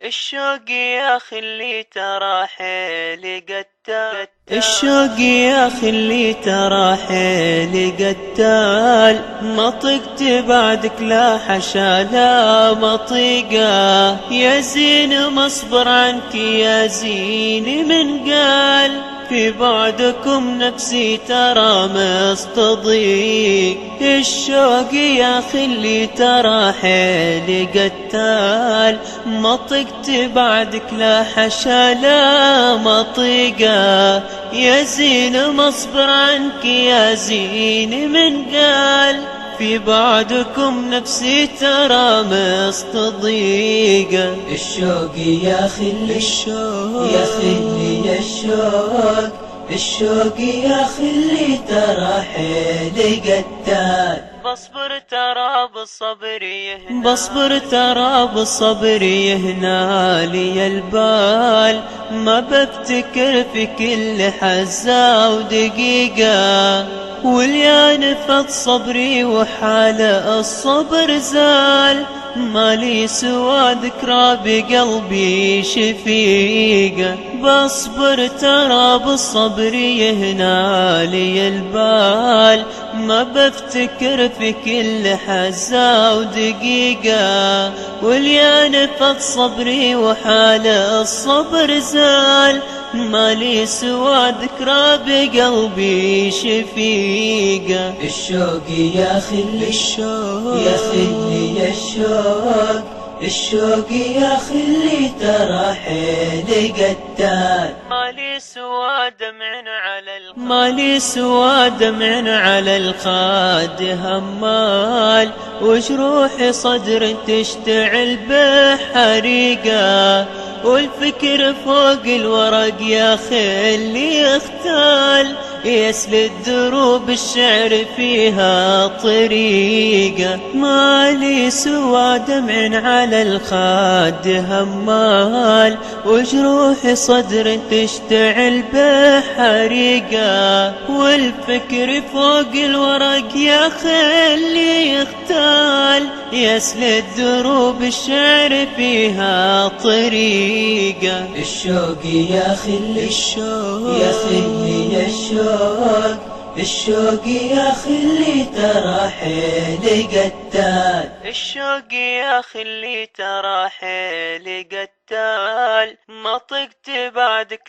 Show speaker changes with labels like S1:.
S1: الشوق يا اخي اللي ترى حيلي قتال، الشوق يا اخي اللي ترى حيلي قتال. ما طقت بعدك لا حشا لا مطيقة، يا زين ما اصبر عنك يا زين من قال. في بعدكم نفسي ترى مستضيق، الشوق يا اخي اللي ترى حيلي قتال. ما طقت بعدك لا حشا لا مطيقة، يا زين ما اصبر عنك يا زين من قال. في بعدكم نفسي ترى مستضيقة.
S2: الشوق يا خلي الشوق يا خلي يا الشوق، الشوق يا خلي ترى حيلي قتال.
S1: بصبر ترى بالصبر يهنا، بصبر ترى بالصبر يهنا لي البال. ما بفتكر في كل حزة ودقيقة، واليا نفض صبري وحالة الصبر زال. مالي سوى ذكرى بقلبي شفيقة، بصبر ترى بالصبر يهنا لي البال. ما بفتكر في كل حزة ودقيقة، واليا نفض صبري وحالة الصبر زال. مالي سوى ذكرى بقلبي شفيقة.
S2: الشوق يا خلي الشوق يا خلي يا الشوق، الشوق يا خلي ترى حيلي قتال.
S1: مالي سوى دمع على الخد، مالي سوى دمع على الخد همال. وجروح صدر تشتعل بحريقة، والفكر فوق الورق يا خلي يختال. يسلد دروب الشعر فيها طريقة، مالي سوى دمع على الخد همال. وجروح صدر تشتعل بحريقة، والفكر فوق الورق يا خلي يختال. يسلد دروب الشعر فيها طريقة.
S2: الشوق يا خلي الشوق يا خلي يا الشوق، الشوق يا خلي ترى حيلي قتال.
S1: الشوق يا خلي ترى حيلي قتال. ما طقت بعدك